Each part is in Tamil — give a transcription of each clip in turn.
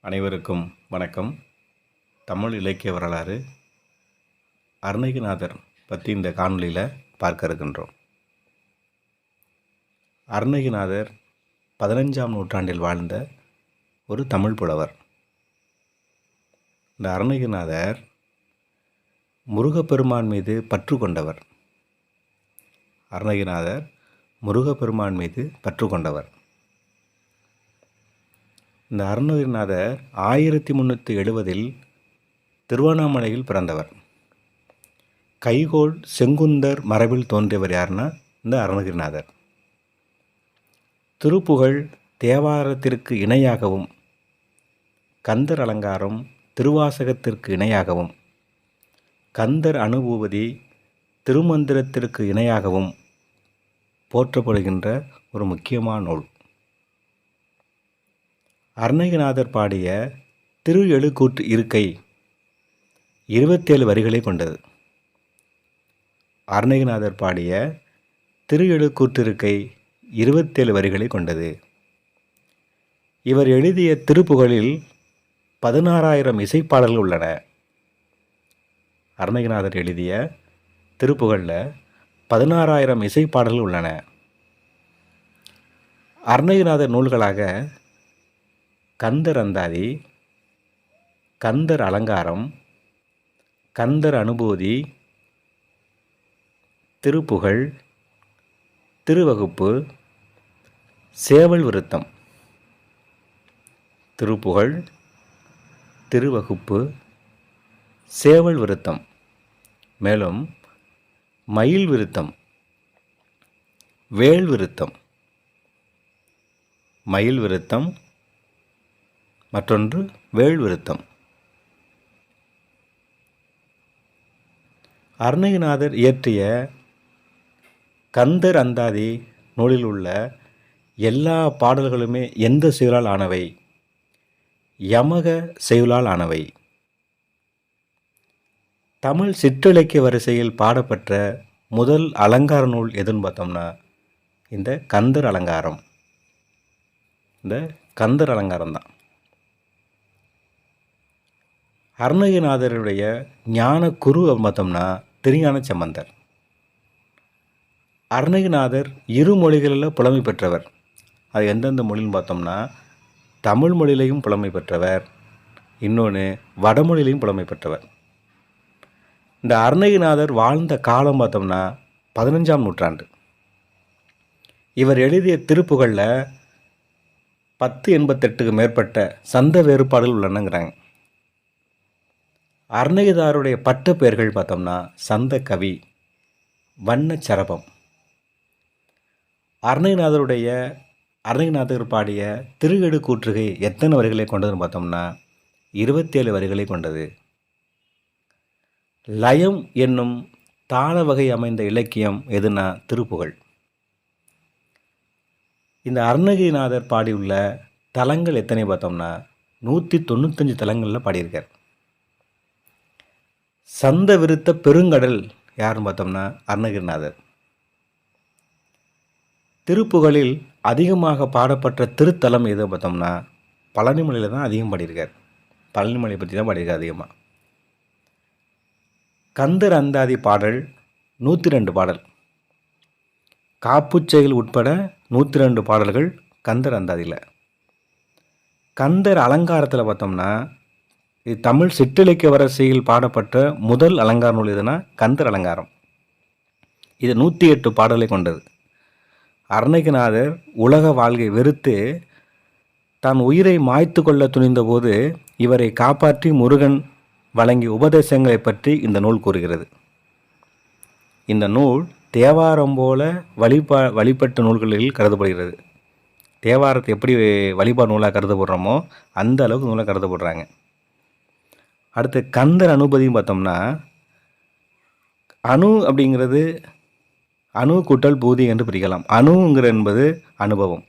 அனைவருக்கும் வணக்கம். தமிழ் இலக்கிய வரலாறு அருணகிரிநாதர் பற்றி இந்த காணொலியில் பார்க்க இருக்கின்றோம். அருணகிரிநாதர் 15ஆம் நூற்றாண்டில் வாழ்ந்த ஒரு தமிழ் புலவர். இந்த அருணகிரிநாதர் முருகப்பெருமான் மீது பற்று கொண்டவர். அருணகிரிநாதர் முருகப்பெருமான் மீது பற்று கொண்டவர். இந்த அருணகிரிநாதர் 1370 திருவண்ணாமலையில் பிறந்தவர். கைகோள் செங்குந்தர் மரபில் தோன்றியவர் யாருன்னா இந்த அருணகிரிநாதர். திருப்புகழ் தேவாரத்திற்கு இணையாகவும், கந்தர் அலங்காரம் திருவாசகத்திற்கு இணையாகவும், கந்தர் அனுபூதி திருமந்திரத்திற்கு இணையாகவும் போற்றப்படுகின்ற ஒரு முக்கியமான நூல். அருணகிரிநாதர் பாடிய திரு எழுக்கூற்று இருக்கை 27 வரிகளை கொண்டது. அருணகிரிநாதர் பாடிய திரு எழுக்கூற்று இருக்கை 27 வரிகளை கொண்டது. இவர் எழுதிய திருப்புகழில் 16,000 இசைப்பாடல்கள் உள்ளன. அருணகிரிநாதர் எழுதிய திருப்புகழில் 16,000 இசைப்பாடல்கள் உள்ளன. அருணகிரிநாதர் நூல்களாக கந்தர் அந்தாதி, கந்தர் அலங்காரம், கந்தர் அனுபூதி, திருப்புகழ், திருவகுப்பு, சேவல் விருத்தம். திருப்புகழ், திருவகுப்பு, சேவல் விருத்தம், மேலும் மயில் விருத்தம், வேல் விருத்தம், மயில் விருத்தம், மற்றொன்று வேல் விருத்தம். அருணகிரிநாதர் இயற்றிய கந்தர் அந்தாதி நூலில் உள்ள எல்லா பாடல்களுமே எந்த செயலால் ஆனவை? யமக செயலால் ஆனவை. தமிழ் சிற்றிலக்கிய வரிசையில் பாடப்பெற்ற முதல் அலங்கார நூல் எதுன்னு பார்த்தோம்னா இந்த கந்தர் அலங்காரம். இந்த கந்தர் அலங்காரம் தான். அருணகிரிநாதருடைய ஞான குரு பார்த்தோம்னா திருஞான சம்பந்தர். அருணகிரிநாதர் இரு மொழிகளில் புலமை பெற்றவர். அது எந்தெந்த மொழின்னு பார்த்தோம்னா தமிழ் மொழியிலையும் புலமை பெற்றவர், இன்னொன்று வடமொழியிலையும் புலமை பெற்றவர். இந்த அருணகிரிநாதர் வாழ்ந்த காலம் பார்த்தோம்னா 15ஆம் நூற்றாண்டு. இவர் எழுதிய திருப்புகழில் 1088க்கு மேற்பட்ட சந்த வேறுபாடுகள் உள்ளனங்கிறாங்க. அருணகிரிநாதருடைய பட்ட பெயர்கள் பார்த்தோம்னா சந்த கவி, வண்ணச்சரபம். அருணகிரிநாதர் பாடிய திரு எழுக்கூற்றுகை எத்தனை வரிகளை கொண்டதுன்னு பார்த்தோம்னா 27 வரிகளை கொண்டது. லயம் என்னும் தாள வகை அமைந்த இலக்கியம் எதுனா திருப்புகழ். இந்த அருணகிரிநாதர் பாடியுள்ள தலங்கள் எத்தனை பார்த்தோம்னா 195 தலங்களில் பாடியிருக்கார். சந்த விருத்த பெருங்கடல் யாருன்னு பார்த்தோம்னா அருணகிரிநாதர். திருப்புகழில் அதிகமாக பாடப்பட்ட திருத்தலம் எது பார்த்தோம்னா பழனிமலையில் தான் அதிகம் பாடியிருக்கார். பழனிமலையை பற்றி தான் பாடியிருக்கார் அதிகமாக. கந்தர் அந்தாதி பாடல் 102 பாடல், காப்புச்செயல் உட்பட 102 பாடல்கள் கந்தர் அந்தாதியில். கந்தர் அலங்காரத்தில் பார்த்தோம்னா இது தமிழ் சிற்றிலக்கிய வரிசையில் பாடப்பட்ட முதல் அலங்கார நூல் எதுனா கந்தர் அலங்காரம். இது 108 பாடலை கொண்டது. அருணகிரிநாதர் உலக வாழ்க்கை வெறுத்து தான் உயிரை மாய்த்து கொள்ள துணிந்த போது இவரை காப்பாற்றி முருகன் வழங்கிய உபதேசங்களை பற்றி இந்த நூல் கூறுகிறது. இந்த நூல் தேவாரம் போல வழிபட்ட நூல்களில் கருதப்படுகிறது. தேவாரத்தை எப்படி வழிபாடு நூலாக கருதப்படுறோமோ அந்த அளவுக்கு நூலாக கருதப்படுறாங்க. அடுத்து கந்தர் அனுபதியும் பார்த்தோம்னா அணு அப்படிங்கிறது அணு கூட்டல் பூதி என்று பிரிக்கலாம். அணுங்கிற என்பது அனுபவம்,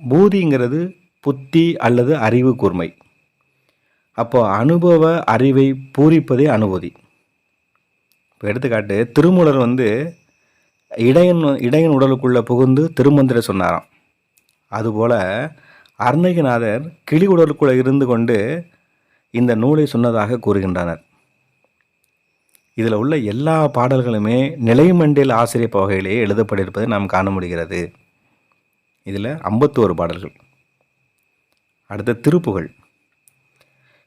பூதிங்கிறது புத்தி அல்லது அறிவு கூர்மை. அப்போ அனுபவ அறிவை பூரிப்பதே அனுபூதி. இப்போ எடுத்துக்காட்டு திருமூலர் இடையன் உடலுக்குள்ளே புகுந்து திருமந்திர சொன்னாராம். அதுபோல் அருணகிரிநாதர் கிளி உடலுக்குள்ளே இருந்து கொண்டு இந்த நூலை சொன்னதாக கூறுகின்றனர். இதில் உள்ள எல்லா பாடல்களுமே நிலைமண்டல ஆசிரியர் வகையிலேயே எழுதப்பட்டிருப்பதை நாம் காண முடிகிறது. இதில் 51 பாடல்கள். அடுத்த திருப்புகழ்.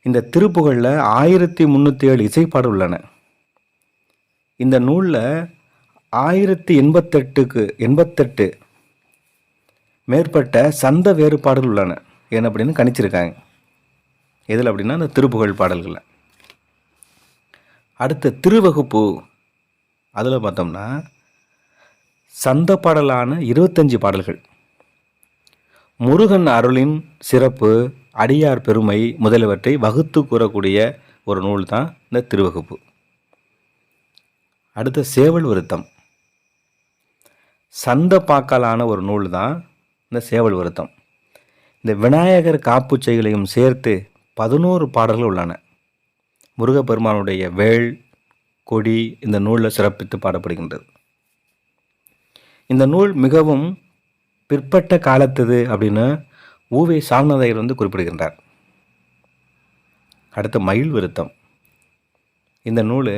இந்த திருப்புகழில் 1307 இசைப்பாடல் உள்ளன. இந்த நூலில் 1088 மேற்பட்ட சந்த வேறுபாடுகள் உள்ளன என்ன அப்படின்னு கணிச்சிருக்காங்க. எதில் அப்படின்னா இந்த திருப்புகழ் பாடல்களில். அடுத்த திருவகுப்பு, அதில் பார்த்தோம்னா சந்த பாடலான 25 பாடல்கள். முருகன் அருளின் சிறப்பு, அடியார் பெருமை முதலியவற்றை வகுத்து கூறக்கூடிய ஒரு நூல் தான் இந்த திருவகுப்பு. அடுத்த சேவல் விருத்தம். சந்த பாக்கலான ஒரு நூல் தான் இந்த சேவல் விருத்தம். இந்த விநாயகர் காப்பு செய்களையும் சேர்த்து 11 பாடல்கள் உள்ளன. முருகப்பெருமானுடைய வேள் கொடி இந்த நூலில் சிறப்பித்து பாடப்படுகின்றது. இந்த நூல் மிகவும் பிற்பட்ட காலத்தது அப்படின்னு ஊவே சாமிநாதையர் குறிப்பிடுகின்றார். அடுத்த மயில் விருத்தம். இந்த நூல்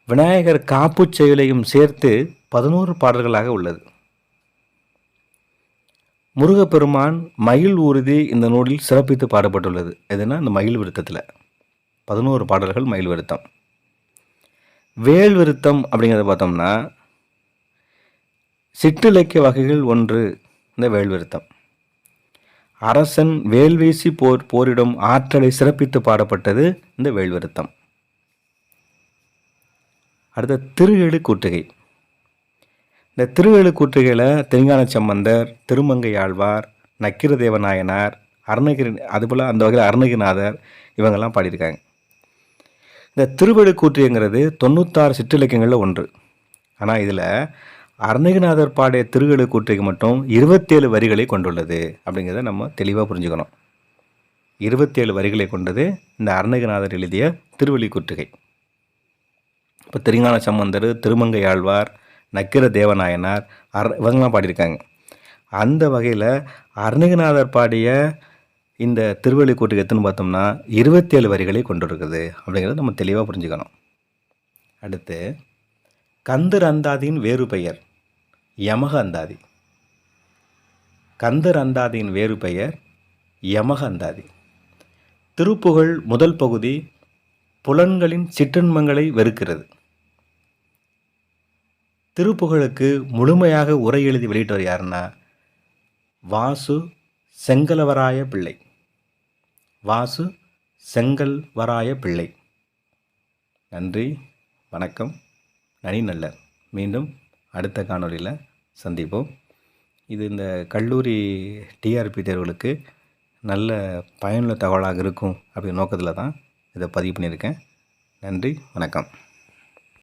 விநாயகர் காப்பு செயலையும் சேர்த்து 11 பாடல்களாக உள்ளது. முருகப்பெருமான் மயில் ஊர்தி இந்த நூலில் சிறப்பித்து பாடப்பட்டுள்ளது. எதுனா இந்த மயில் விருத்தத்தில் 11 பாடல்கள் மயில் விருத்தம். வேல் விருத்தம் அப்படிங்கிறத பார்த்தோம்னா சிற்றிலக்கிய வகைகள் ஒன்று இந்த வேல் விருத்தம். அரசன் வேல்வீசி போரிடும் ஆற்றலை சிறப்பித்து பாடப்பட்டது இந்த வேல் விருத்தம். அடுத்த திருஎழு கூற்றுகை. இந்த திருஎழு கூற்றுகையில் திருஞான சம்பந்தர், திருமங்கை ஆழ்வார், நக்கீரதேவ நாயனார், அதுபோல் அந்த வகையில் அருணகிரிநாதர் இவங்கெல்லாம் பாடியிருக்காங்க. இந்த திருவெழு கூற்றுங்கிறது 96 சிற்றிலக்கியங்களில் ஒன்று. ஆனால் இதில் அருணகிரிநாதர் பாடிய திருவெழு கூற்றுகை மட்டும் 27 வரிகளை கொண்டுள்ளது அப்படிங்கிறத நம்ம தெளிவாக புரிஞ்சுக்கணும். 27 வரிகளை கொண்டது இந்த அருணகிரிநாதர் எழுதிய திருவெளி கூற்றுகை. இப்போ திருஞான சம்பந்தர், திருமங்கை ஆழ்வார், நக்கீர தேவநாயனார் இவங்கெல்லாம் பாடியிருக்காங்க. அந்த வகையில் அருணகிரிநாதர் பாடிய இந்த திருவெளி கூற்றுகை எத்தனை பார்த்தோம்னா 27 வரிகளை கொண்டிருக்குது அப்படிங்கிறத நம்ம தெளிவாக புரிஞ்சுக்கணும். அடுத்து கந்தர் அந்தாதியின் வேறு பெயர் யமக அந்தாதி. கந்தர் அந்தாதியின் வேறு பெயர் யமக அந்தாதி. திருப்புகழ் முதல் பகுதி புலன்களின் சிற்றின்பங்களை வெறுக்கிறது. திருப்புகழுக்கு முழுமையாக உரை எழுதி வெளியிட்டவர் யாருன்னா வாசு செங்கல்வராய பிள்ளை. வாசு செங்கல்வராய பிள்ளை. நன்றி, வணக்கம், நனி நல்லர். மீண்டும் அடுத்த காணொளியில் சந்திப்போம். இது இந்த கல்லூரி டிஆர்பி தேர்வுகளுக்கு நல்ல பயனுள்ள தகவலாக இருக்கும் அப்படிங்கிற நோக்கத்தில் தான் இதை பதிவு பண்ணியிருக்கேன். நன்றி, வணக்கம்.